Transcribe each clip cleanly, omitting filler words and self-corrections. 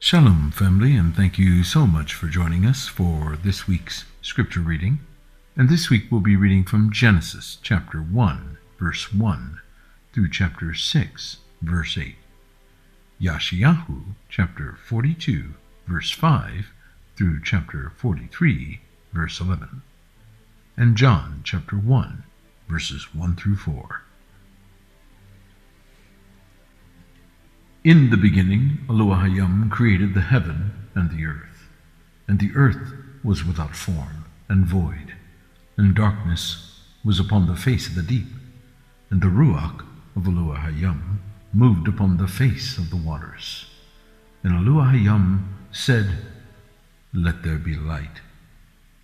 Shalom, family, and thank you so much for joining us for this week's scripture reading. And this week we'll be reading from Genesis chapter 1, verse 1 through chapter 6, verse 8. Yashayahu chapter 42, verse 5 through chapter 43, verse 11. And John chapter 1, verses 1 through 4. In the beginning, Yashayahu created the heaven and the earth was without form and void, and darkness was upon the face of the deep, and the Ruach of Yashayahu moved upon the face of the waters. And Yashayahu said, "Let there be light."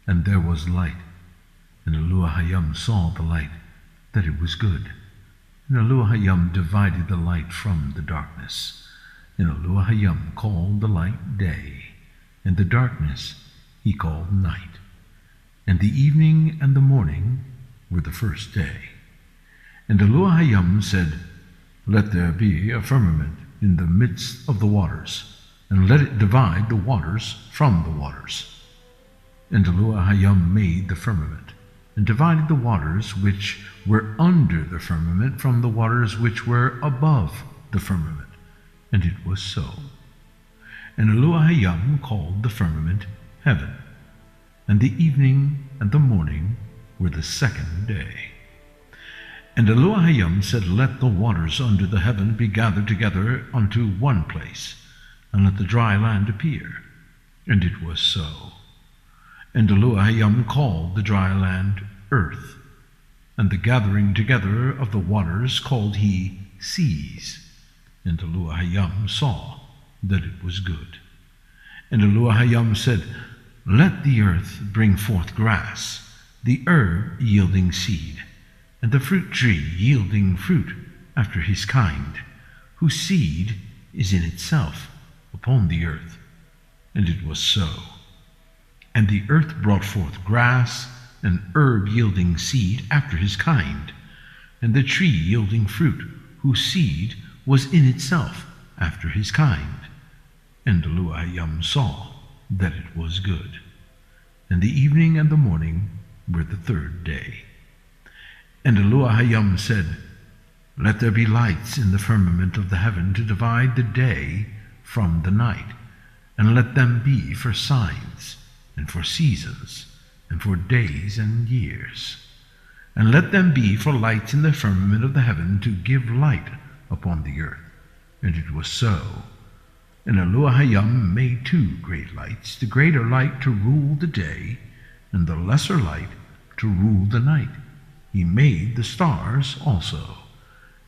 And there was light. And Yashayahu saw the light, that it was good. And Yashayahu divided the light from the darkness. And Yashayahu called the light day, and the darkness he called night. And the evening and the morning were the first day. And Yashayahu said, "Let there be a firmament in the midst of the waters, and let it divide the waters from the waters." And Yashayahu made the firmament, and divided the waters which were under the firmament from the waters which were above the firmament. And it was so. And Yashayahu called the firmament heaven. And the evening and the morning were the second day. And Yashayahu said, "Let the waters under the heaven be gathered together unto one place, and let the dry land appear." And it was so. And Yashayahu called the dry land earth, and the gathering together of the waters called he seas. And Yashayahu saw that it was good. And Yashayahu said, "Let the earth bring forth grass, the herb yielding seed, and the fruit tree yielding fruit after his kind, whose seed is in itself upon the earth." And it was so. And the earth brought forth grass, and herb yielding seed after his kind, and the tree yielding fruit, whose seed was in itself after his kind. And Yashayahu saw that it was good. And the evening and the morning were the third day. And Yashayahu said, "Let there be lights in the firmament of the heaven to divide the day from the night, and let them be for signs, and for seasons, and for days and years. And let them be for lights in the firmament of the heaven to give light upon the earth." And it was so. And Yashayahu made two great lights, the greater light to rule the day, and the lesser light to rule the night. He made the stars also.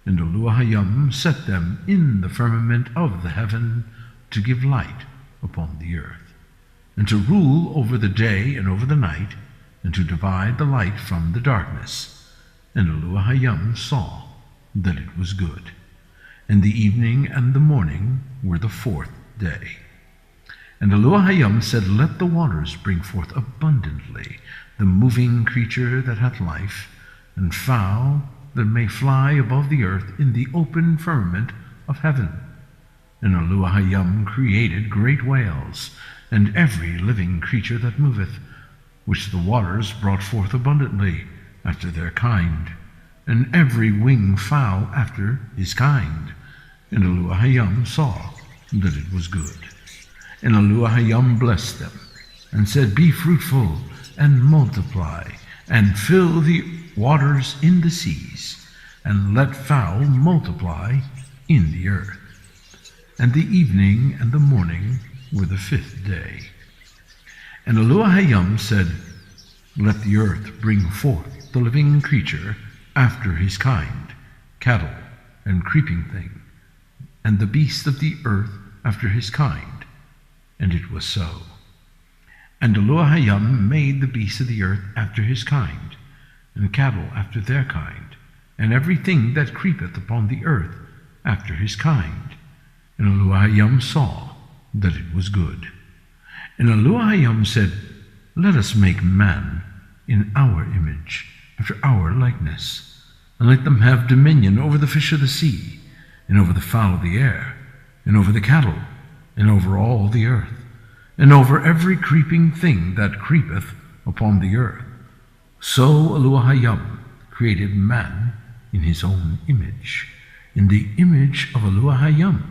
And Yashayahu set them in the firmament of the heaven to give light upon the earth, and to rule over the day and over the night, and to divide the light from the darkness. And Yashayahu saw that it was good. And the evening and the morning were the fourth day. And Yashayahu said, "Let the waters bring forth abundantly the moving creature that hath life, and fowl that may fly above the earth in the open firmament of heaven." And Yashayahu created great whales, and every living creature that moveth, which the waters brought forth abundantly after their kind, and every winged fowl after his kind. And Yashayahu saw that it was good. And Yashayahu blessed them, and said, "Be fruitful, and multiply, and fill the waters in the seas, and let fowl multiply in the earth." And the evening and the morning were the fifth day. And Yashayahu said, "Let the earth bring forth the living creature after his kind, cattle and creeping thing, and the beast of the earth after his kind." And it was so. And Yashayahu made the beast of the earth after his kind, and cattle after their kind, and everything that creepeth upon the earth after his kind. And Yashayahu saw that it was good. And Yashayahu said, "Let us make man in our image, after our likeness, and let them have dominion over the fish of the sea, and over the fowl of the air, and over the cattle, and over all the earth, and over every creeping thing that creepeth upon the earth. So Yashayahu created man in his own image. In the image of Yashayahu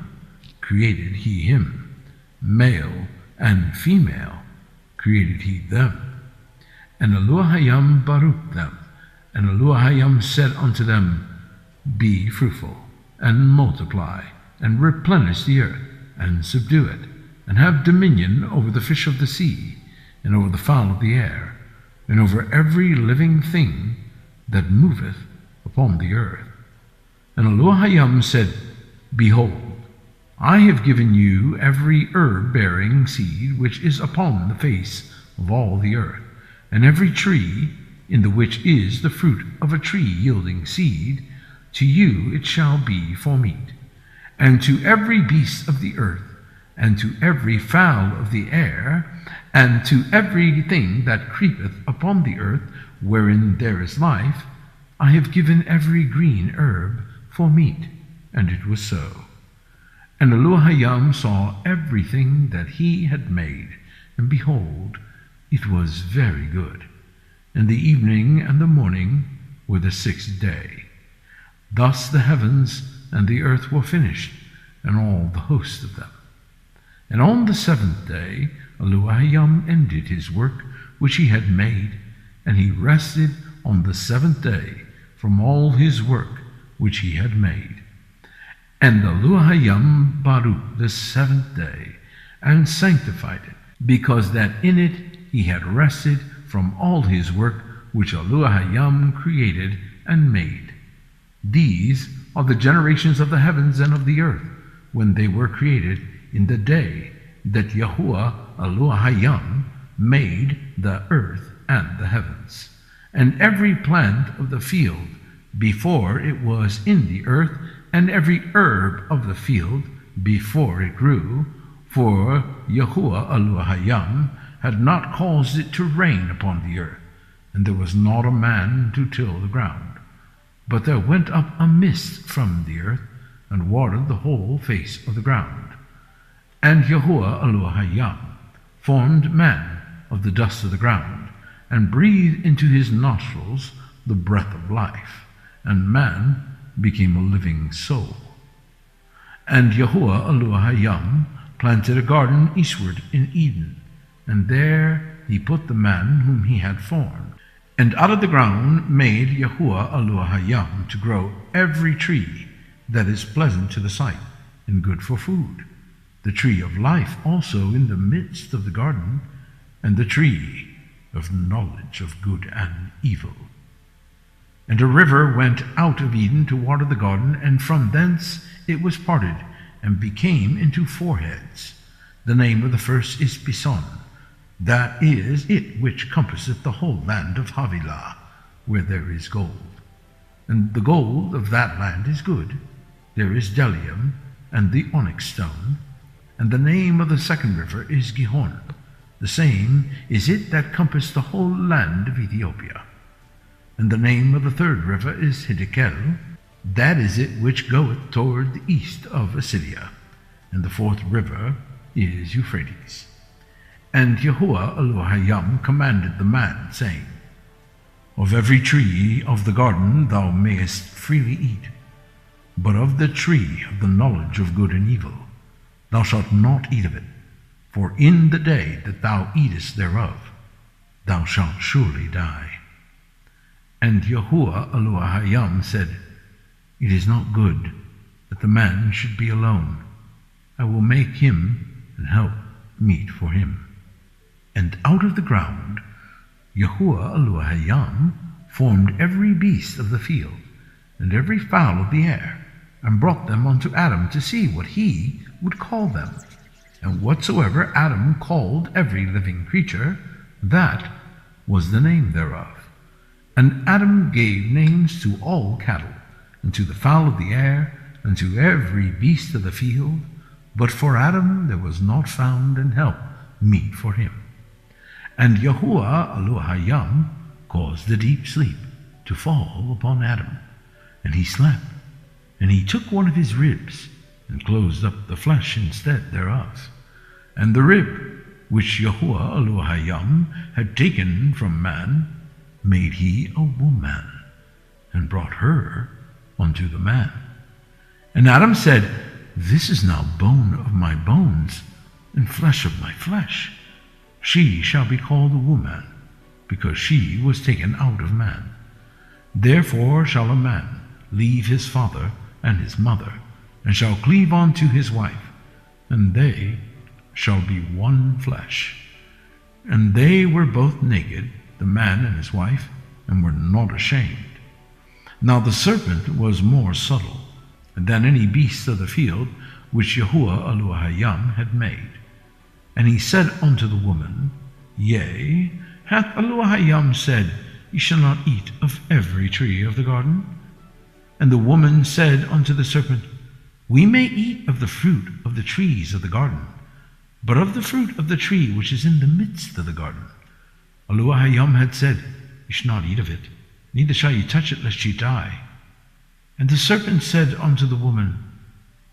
created he him, male and female created he them. And Yashayahu baruched them, and Yashayahu said unto them, Be fruitful, and multiply, and replenish the earth, and subdue it, and have dominion over the fish of the sea, and over the fowl of the air, and over every living thing that moveth upon the earth. And Yashayahu said, Behold, I have given you every herb-bearing seed which is upon the face of all the earth, and every tree in the which is the fruit of a tree yielding seed, to you it shall be for meat. And to every beast of the earth, and to every fowl of the air, and to everything that creepeth upon the earth, wherein there is life, I have given every green herb for meat. And it was so. And Yashayahu saw everything that he had made, and behold, it was very good. And the evening and the morning were the sixth day. Thus the heavens and the earth were finished, and all the host of them. And on the seventh day Yashayahu ended his work which he had made, and he rested on the seventh day from all his work which he had made. And Yashayahu baruched the seventh day, and sanctified it, because that in it he had rested from all his work which Yashayahu created and made. These are the generations of the heavens and of the earth, when they were created in the day that Yashayahu made the earth and the heavens. And every plant of the field before it was in the earth, and every herb of the field before it grew, for Yashayahu had not caused it to rain upon the earth, and there was not a man to till the ground. But there went up a mist from the earth, and watered the whole face of the ground. And Yashayahu formed man of the dust of the ground, and breathed into his nostrils the breath of life, and man became a living soul. And Yashayahu planted a garden eastward in Eden, and there he put the man whom he had formed. And out of the ground made Yashayahu to grow every tree that is pleasant to the sight, and good for food, the tree of life also in the midst of the garden, and the tree of knowledge of good and evil. And a river went out of Eden to water the garden, and from thence it was parted, and became into four heads. The name of the first is Pison, that is it which compasseth the whole land of Havilah, where there is gold. And the gold of that land is good. There is bdellium, and the onyx stone. And the name of the second river is Gihon. The same is it that compassed the whole land of Ethiopia. And the name of the third river is Hiddekel. That is it which goeth toward the east of Assyria. And the fourth river is Euphrates. And Yashayahu commanded the man, saying, Of every tree of the garden thou mayest freely eat, but of the tree of the knowledge of good and evil thou shalt not eat of it, for in the day that thou eatest thereof thou shalt surely die. And Yashayahu said, It is not good that the man should be alone. I will make him and help meet for him. And out of the ground Yashayahu formed every beast of the field, and every fowl of the air, and brought them unto Adam to see what he would call them. And whatsoever Adam called every living creature, that was the name thereof. And Adam gave names to all cattle, and to the fowl of the air, and to every beast of the field. But for Adam there was not found an help meet for him. And Yashayahu caused a deep sleep to fall upon Adam, and he slept. And he took one of his ribs, and closed up the flesh instead thereof. And the rib which Yahuwah Elohim had taken from man made he a woman, and brought her unto the man. And Adam said, This is now bone of my bones, and flesh of my flesh. She shall be called a woman, because she was taken out of man. Therefore shall a man leave his father and his mother, and shall cleave unto his wife, and they shall be one flesh. And they were both naked, the man and his wife, and were not ashamed. Now the serpent was more subtle than any beast of the field which Yahuwah Elohim had made. And he said unto the woman, Yea, hath Elohim said, Ye shall not eat of every tree of the garden? And the woman said unto the serpent, We may eat of the fruit of the trees of the garden, but of the fruit of the tree which is in the midst of the garden, Elohim had said, Ye shall not eat of it, neither shall ye touch it, lest ye die. And the serpent said unto the woman,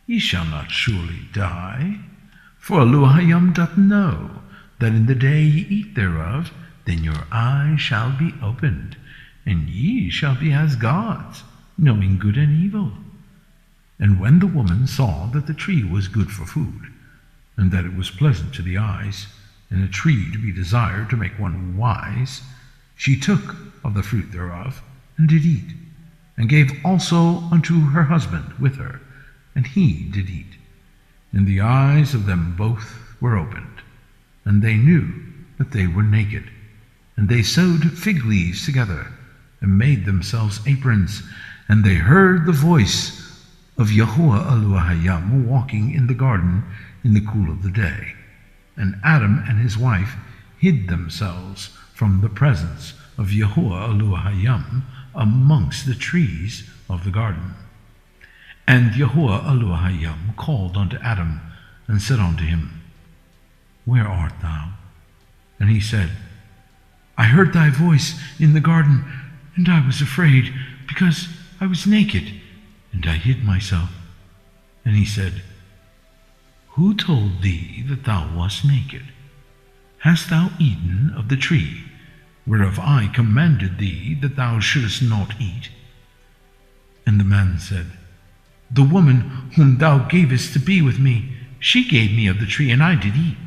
Ye shall not surely die, for Elohim doth know that in the day ye eat thereof, then your eyes shall be opened, and ye shall be as gods, knowing good and evil. And when the woman saw that the tree was good for food, and that it was pleasant to the eyes, and a tree to be desired to make one wise, she took of the fruit thereof, and did eat, and gave also unto her husband with her, and he did eat. And the eyes of them both were opened, and they knew that they were naked. And they sewed fig leaves together, and made themselves aprons. And they heard the voice of Yahuwah Elohim walking in the garden in the cool of the day. And Adam and his wife hid themselves from the presence of Yahuwah Elohim amongst the trees of the garden. And Yahuwah Elohim called unto Adam, and said unto him, Where art thou? And he said, I heard thy voice in the garden, and I was afraid, because I was naked, and I hid myself. And he said, Who told thee that thou wast naked? Hast thou eaten of the tree, whereof I commanded thee that thou shouldest not eat? And the man said, The woman whom thou gavest to be with me, she gave me of the tree, and I did eat.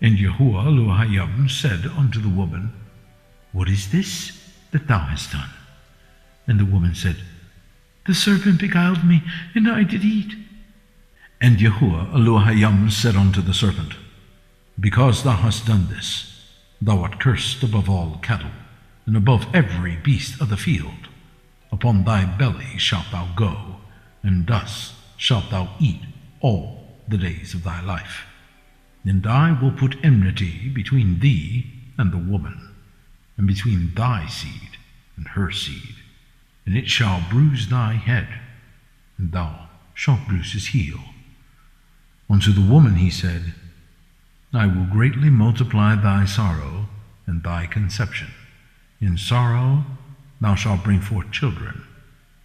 And Yahuwah Elohim said unto the woman, What is this that thou hast done? And the woman said, The serpent beguiled me, and I did eat. And Yahuwah Elohim said unto the serpent, Because thou hast done this, thou art cursed above all cattle, and above every beast of the field. Upon thy belly shalt thou go, and dust shalt thou eat all the days of thy life. And I will put enmity between thee and the woman, and between thy seed and her seed, and it shall bruise thy head, and thou shalt bruise his heel. Unto the woman he said, I will greatly multiply thy sorrow and thy conception. In sorrow thou shalt bring forth children,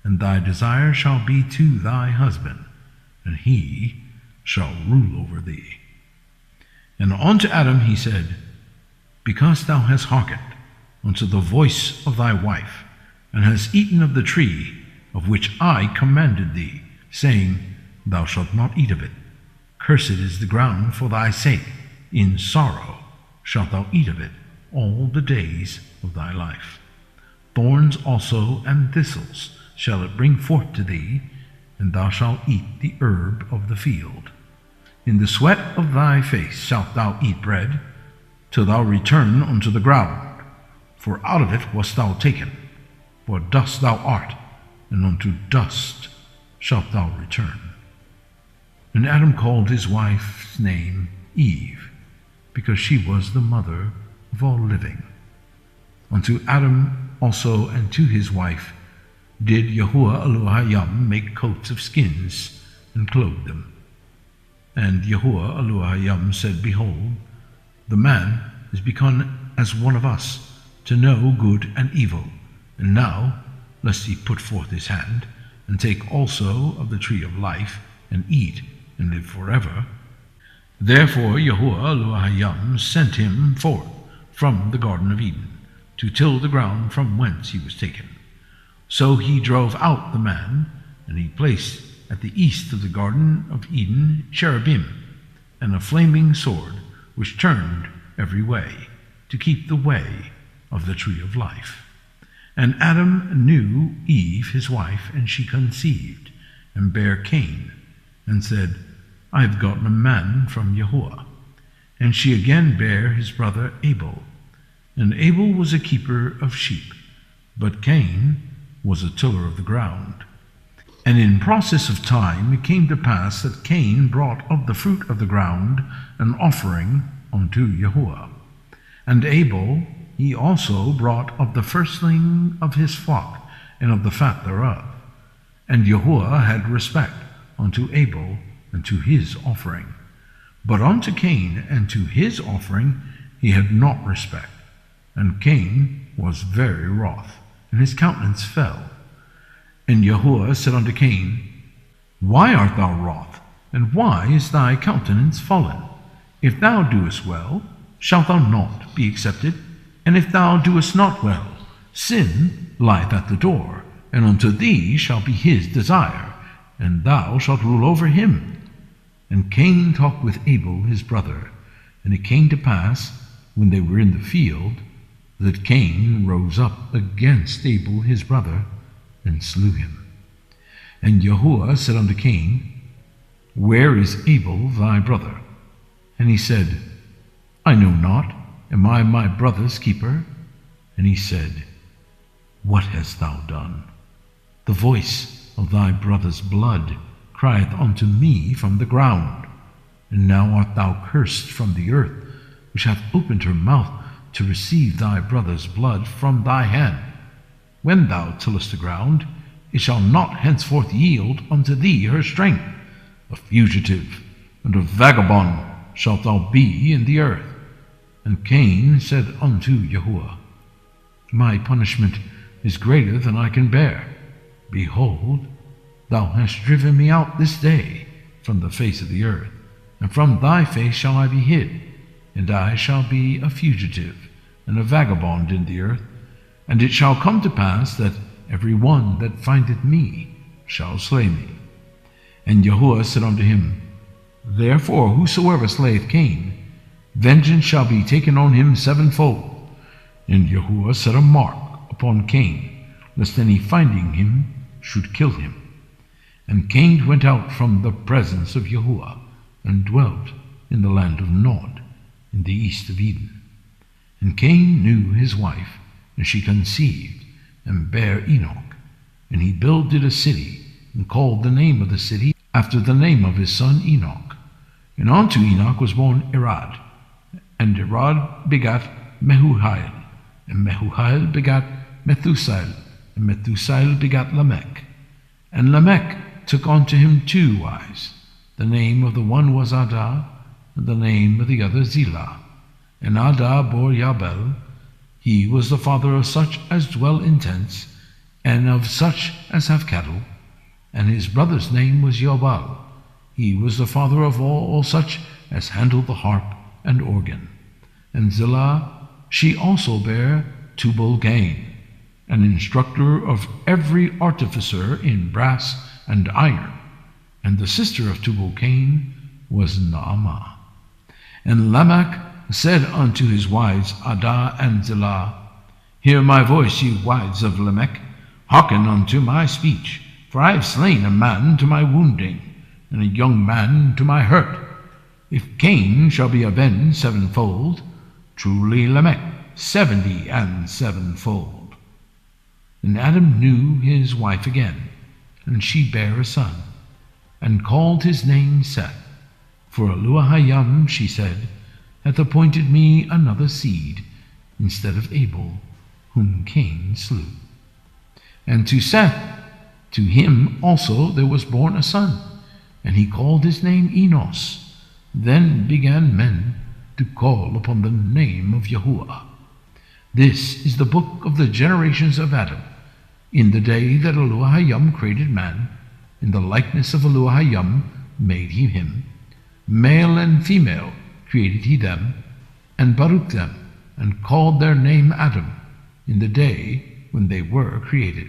and thy desire shall be to thy husband, and he shall rule over thee. And unto Adam he said, Because thou hast hearkened unto the voice of thy wife, and hast eaten of the tree of which I commanded thee, saying, Thou shalt not eat of it. Cursed is the ground for thy sake. In sorrow shalt thou eat of it all the days of thy life. Thorns also and thistles shall it bring forth to thee, and thou shalt eat the herb of the field. In the sweat of thy face shalt thou eat bread, till thou return unto the ground, for out of it wast thou taken. For dust thou art, and unto dust shalt thou return. And Adam called his wife's name Eve, because she was the mother of all living. Unto Adam also and to his wife did Yahuwah Elohim make coats of skins, and clothed them. And Yahuwah Elohim said, Behold, the man is become as one of us, to know good and evil. And now, lest he put forth his hand, and take also of the tree of life, and eat, and live forever. Therefore Yashayahu sent him forth from the Garden of Eden to till the ground from whence he was taken. So he drove out the man, and he placed at the east of the Garden of Eden cherubim, and a flaming sword which turned every way, to keep the way of the tree of life. And Adam knew Eve his wife, and she conceived, and bare Cain, and said, I have gotten a man from Yahuwah. And she again bare his brother Abel. And Abel was a keeper of sheep, but Cain was a tiller of the ground. And in process of time it came to pass that Cain brought of the fruit of the ground an offering unto Yahuwah. And Abel he also brought of the firstling of his flock, and of the fat thereof. And Yahuwah had respect unto Abel and to his offering. But unto Cain and to his offering he had not respect. And Cain was very wroth, and his countenance fell. And Yahuwah said unto Cain, Why art thou wroth, and why is thy countenance fallen? If thou doest well, shalt thou not be accepted? And if thou doest not well, sin lieth at the door, and unto thee shall be his desire, and thou shalt rule over him. And Cain talked with Abel his brother. And it came to pass, when they were in the field, that Cain rose up against Abel his brother, and slew him. And Yahuwah said unto Cain, Where is Abel thy brother? And he said, I know not. Am I my brother's keeper? And he said, What hast thou done? The voice of thy brother's blood crieth unto me from the ground. And now art thou cursed from the earth, which hath opened her mouth to receive thy brother's blood from thy hand. When thou tillest the ground, it shall not henceforth yield unto thee her strength. A fugitive and a vagabond shalt thou be in the earth. And Cain said unto Yahuwah, My punishment is greater than I can bear. Behold, thou hast driven me out this day from the face of the earth, and from thy face shall I be hid, and I shall be a fugitive and a vagabond in the earth. And it shall come to pass that every one that findeth me shall slay me. And Yahuwah said unto him, Therefore whosoever slayeth Cain, vengeance shall be taken on him sevenfold. And Yahuwah set a mark upon Cain, lest any finding him should kill him. And Cain went out from the presence of Yahuwah, and dwelt in the land of Nod, in the east of Eden. And Cain knew his wife, and she conceived, and bare Enoch. And he builded a city, and called the name of the city after the name of his son Enoch. And unto Enoch was born Irad, and Irad begat Mehujael, and Mehujael begat Methusael, and Methusael begat Lamech. And Lamech took unto him 2 wives. The name of the one was Adah, and the name of the other Zillah. And Adah bore Yabel. He was the father of such as dwell in tents, and of such as have cattle. And his brother's name was Yobal. He was the father of all such as handle the harp and organ. And Zillah, she also bare Tubal-Cain, an instructor of every artificer in brass and iron. And the sister of Tubal-Cain was Naamah. And Lamech said unto his wives Adah and Zillah, Hear my voice, ye wives of Lamech, hearken unto my speech. For I have slain a man to my wounding, and a young man to my hurt. If Cain shall be avenged sevenfold, truly Lamech 70 and sevenfold. And Adam knew his wife again, and she bare a son, and called his name Seth. For Yashayahu, she said, hath appointed me another seed, instead of Abel, whom Cain slew. And to Seth, to him also there was born a son, and he called his name Enos. Then began men to call upon the name of Yahuwah. This is the book of the generations of Adam, in the day that Yashayahu created man, in the likeness of Yashayahu made he him. Male and female created he them, and baruched them, and called their name Adam, in the day when they were created.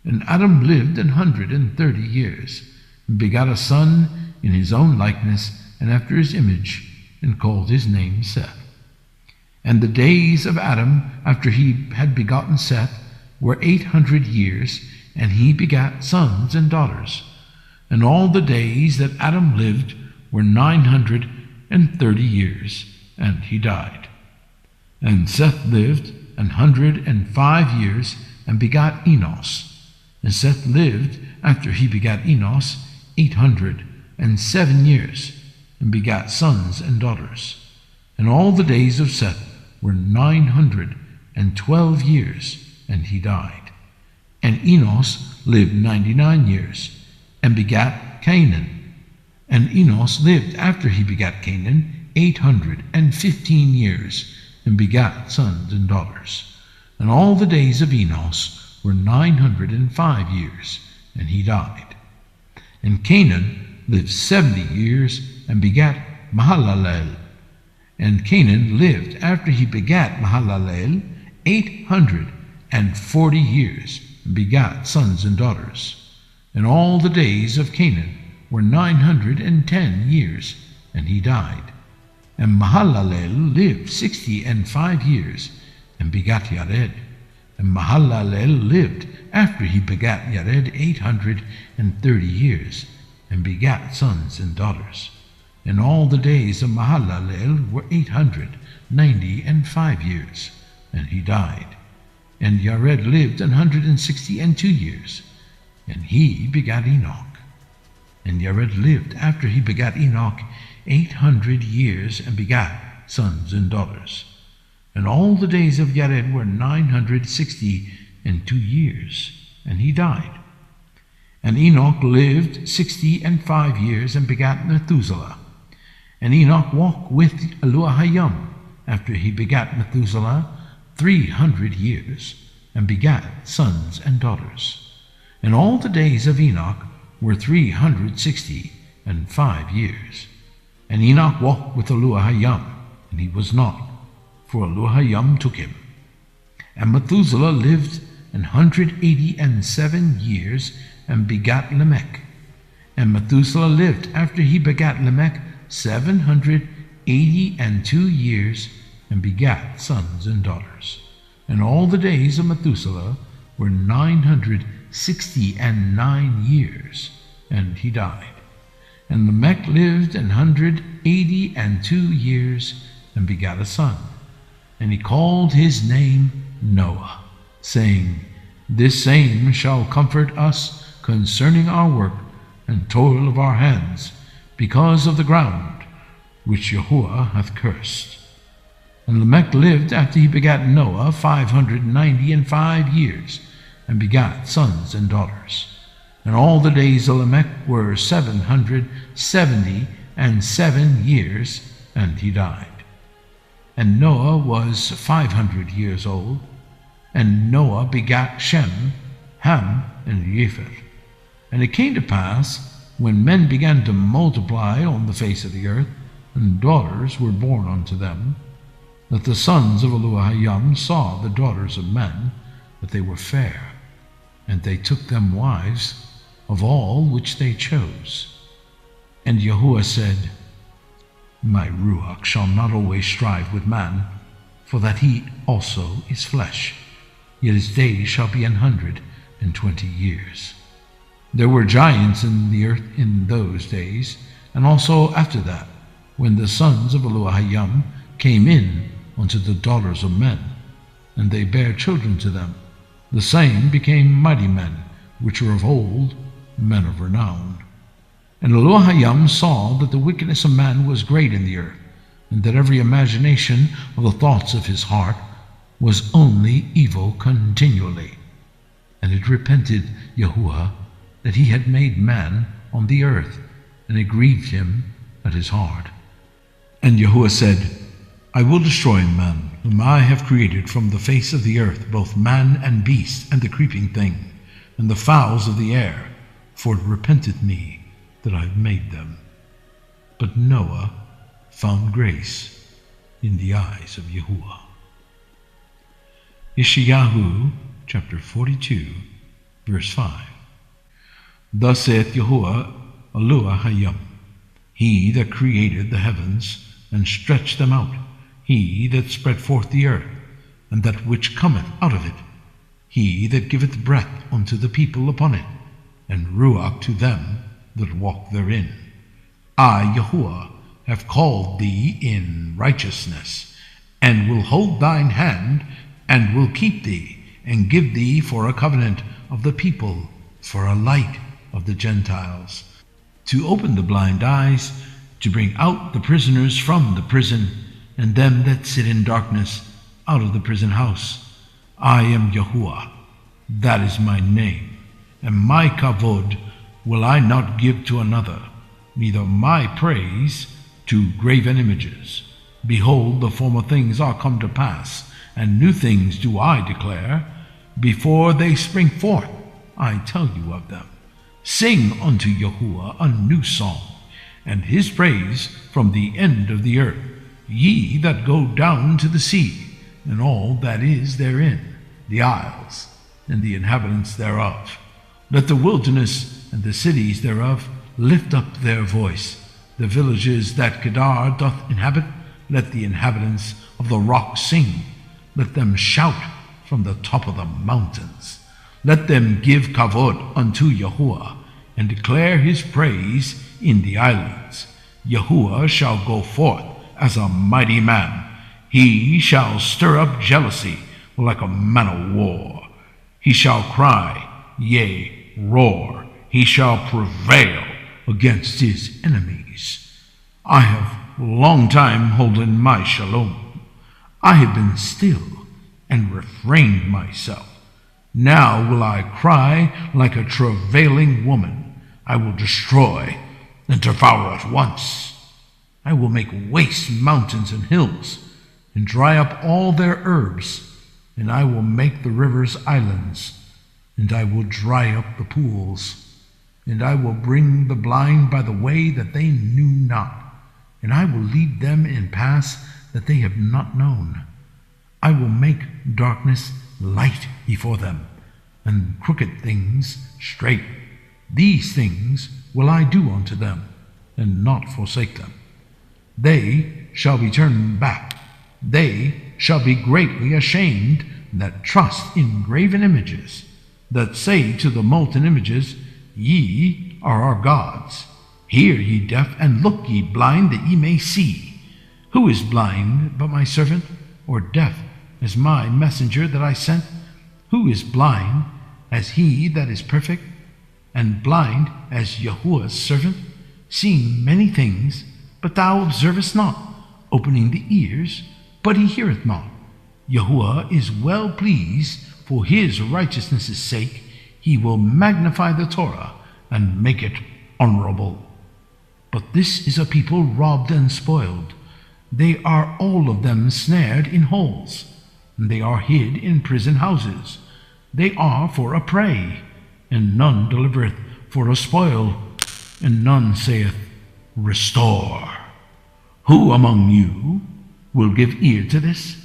And Adam lived 130 years, and begat a son in his own likeness, and after his image, and called his name Seth. And the days of Adam, after he had begotten Seth, were 800 years, and he begat sons and daughters. And all the days that Adam lived were 930 years, and he died. And Seth lived 105 years, and begat Enos. And Seth lived, after he begat Enos, 807 years, and begat sons and daughters. And all the days of Seth were 912 years, and he died. And Enos lived 99 years, and begat Canaan. And Enos lived, after he begat Canaan, 815 years, and begat sons and daughters. And all the days of Enos were 905 years, and he died. And Canaan lived 70 years, and begat Mahalalel. And Canaan lived, after he begat Mahalalel, 840 years, and begat sons and daughters. And all the days of Canaan were 910 years, and he died. And Mahalalel lived 65 years, and begat Yared. And Mahalalel lived, after he begat Yared, 830 years, and begat sons and daughters. And all the days of Mahalalel were 895 years, and he died. And Yared lived 162 years, and he begat Enoch. And Yared lived, after he begat Enoch, 800 years, and begat sons and daughters. And all the days of Yared were 962 years, and he died. And Enoch lived 65 years, and begat Methuselah. And Enoch walked with Yashayahu, after he begat Methuselah, 300 years, and begat sons and daughters. And all the days of Enoch were 365 years. And Enoch walked with Yashayahu, and he was not, for Yashayahu took him. And Methuselah lived 187 years, and begat Lamech. And Methuselah lived, after he begat Lamech, 782 years, and begat sons and daughters. And all the days of Methuselah were 969 years, and he died. And Lamech lived 182 years, and begat a son. And he called his name Noah, saying, This same shall comfort us concerning our work and toil of our hands, because of the ground which Yahuwah hath cursed. And Lamech lived, after he begat Noah, 595 years, and begat sons and daughters. And all the days of Lamech were 777 years, and he died. And Noah was 500 years old, and Noah begat Shem, Ham, and Japheth. And it came to pass, when men began to multiply on the face of the earth, and daughters were born unto them, that the sons of Yashayahu saw the daughters of men, that they were fair, and they took them wives of all which they chose. And Yahuwah said, My Ruach shall not always strive with man, for that he also is flesh, yet his days shall be 120 years. There were giants in the earth in those days, and also after that, when the sons of Yashayahu came in unto the daughters of men, and they bare children to them. The same became mighty men, which were of old, men of renown. And Yashayahu saw that the wickedness of man was great in the earth, and that every imagination of the thoughts of his heart was only evil continually. And it repented Yahuwah that he had made man on the earth, and it grieved him at his heart. And Yahuwah said, I will destroy man, whom I have created from the face of the earth, both man and beast, and the creeping thing, and the fowls of the air, for it repenteth me that I have made them. But Noah found grace in the eyes of Yahuwah. Yashayahu chapter 42, verse 5. Thus saith Yahuwah Eloah Hayam, He that created the heavens and stretched them out, He that spread forth the earth, and that which cometh out of it, He that giveth breath unto the people upon it, and ruach to them that walk therein. I, Yahuwah, have called thee in righteousness, and will hold thine hand, and will keep thee, and give thee for a covenant of the people, for a light of the Gentiles, to open the blind eyes, to bring out the prisoners from the prison, and them that sit in darkness out of the prison house. I am Yahuwah, that is my name, and my kavod will I not give to another, neither my praise to graven images. Behold, the former things are come to pass, and new things do I declare. Before they spring forth, I tell you of them. Sing unto Yahuwah a new song, and his praise from the end of the earth, ye that go down to the sea, and all that is therein, the isles, and the inhabitants thereof. Let the wilderness and the cities thereof lift up their voice. The villages that Kedar doth inhabit, let the inhabitants of the rock sing. Let them shout from the top of the mountains. Let them give kavod unto Yahuwah, and declare his praise in the islands. Yahuwah shall go forth as a mighty man. He shall stir up jealousy like a man of war. He shall cry, yea, roar. He shall prevail against his enemies. I have long time holden my shalom. I have been still and refrained myself. Now will I cry like a travailing woman. I will destroy and devour at once. I will make waste mountains and hills, and dry up all their herbs, and I will make the rivers islands, and I will dry up the pools, and I will bring the blind by the way that they knew not, and I will lead them in paths that they have not known. I will make darkness light before them, and crooked things straight. These things will I do unto them, and not forsake them. They shall be turned back. They shall be greatly ashamed that trust in graven images, that say to the molten images, Ye are our gods. Hear, ye deaf, and look, ye blind, that ye may see. Who is blind but my servant, or deaf as my messenger that I sent? Who is blind as he that is perfect, and blind as Yahuwah's servant, seeing many things, but thou observest not, opening the ears, but he heareth not. Yahuwah is well pleased for his righteousness' sake. He will magnify the Torah and make it honorable. But this is a people robbed and spoiled. They are all of them snared in holes, and they are hid in prison houses. They are for a prey, and none delivereth, for a spoil, and none saith, Restore. Who among you will give ear to this?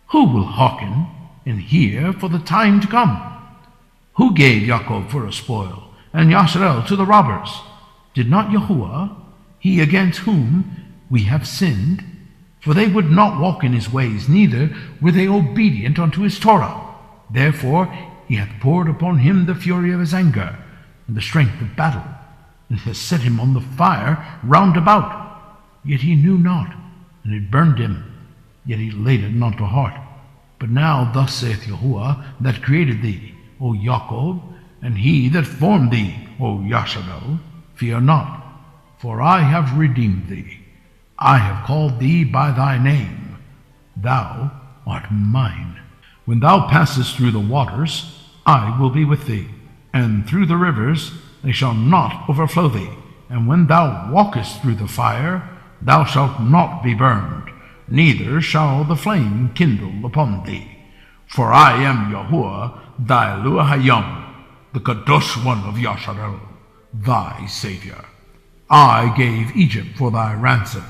Who will hearken and hear for the time to come? Who gave Yaakov for a spoil, and Yashayahu to the robbers? Did not Yahuwah, he against whom we have sinned? For they would not walk in his ways, neither were they obedient unto his Torah. Therefore he hath poured upon him the fury of his anger, and the strength of battle, and has set him on the fire round about. Yet he knew not, and it burned him, yet he laid it not to heart. But now thus saith Yahuwah, that created thee, O Yaakov, and he that formed thee, O Yashayahu, fear not, for I have redeemed thee. I have called thee by thy name. Thou art mine. When thou passest through the waters, I will be with thee, and through the rivers, they shall not overflow thee. And when thou walkest through the fire, thou shalt not be burned, neither shall the flame kindle upon thee. For I am Yahuwah, thy Eloah Hayam, the Kadosh one of Yashayahu, thy Savior. I gave Egypt for thy ransom,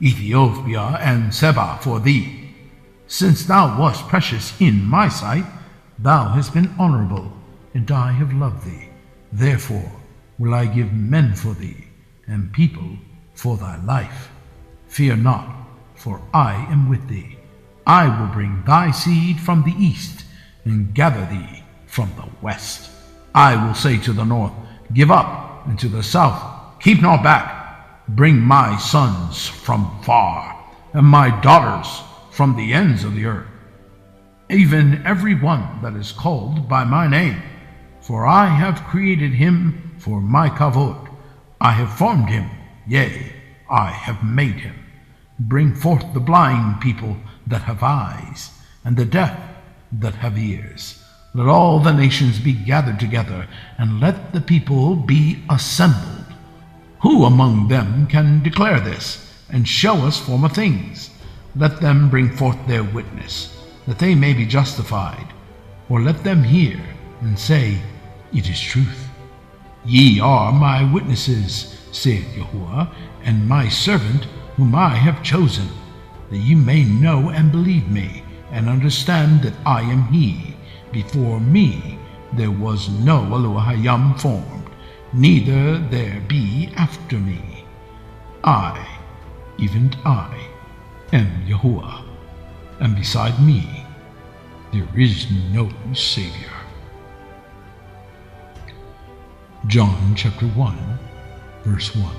Ethiopia and Seba for thee. Since thou wast precious in my sight, thou hast been honorable, and I have loved thee. Therefore will I give men for thee, and people for thy life. Fear not, for I am with thee. I will bring thy seed from the east, and gather thee from the west. I will say to the north, Give up, and to the south, Keep not back. Bring my sons from far, and my daughters from the ends of the earth, even every one that is called by my name. For I have created him for my kavod. I have formed him, yea, I have made him. Bring forth the blind people that have eyes, and the deaf that have ears. Let all the nations be gathered together, and let the people be assembled. Who among them can declare this, and show us former things? Let them bring forth their witness, that they may be justified. Or let them hear, and say, It is truth. Ye are my witnesses, saith Yahuwah, and my servant whom I have chosen, that ye may know and believe me, and understand that I am he. Before me there was no Elohim formed, neither there be after me. I, even I, am Yahuwah, and beside me there is no Savior. John chapter 1, verse 1.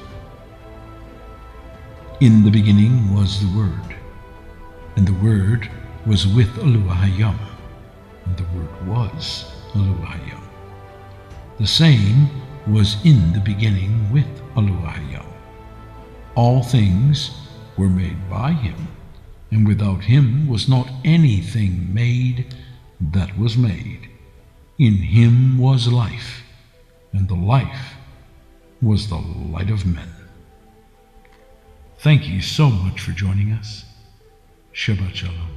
In the beginning was the Word, and the Word was with Elohim, and the Word was Elohim. The same was in the beginning with Elohim. All things were made by him, and without him was not anything made that was made. In him was life, and the life was the light of men. Thank you so much for joining us. Shabbat Shalom.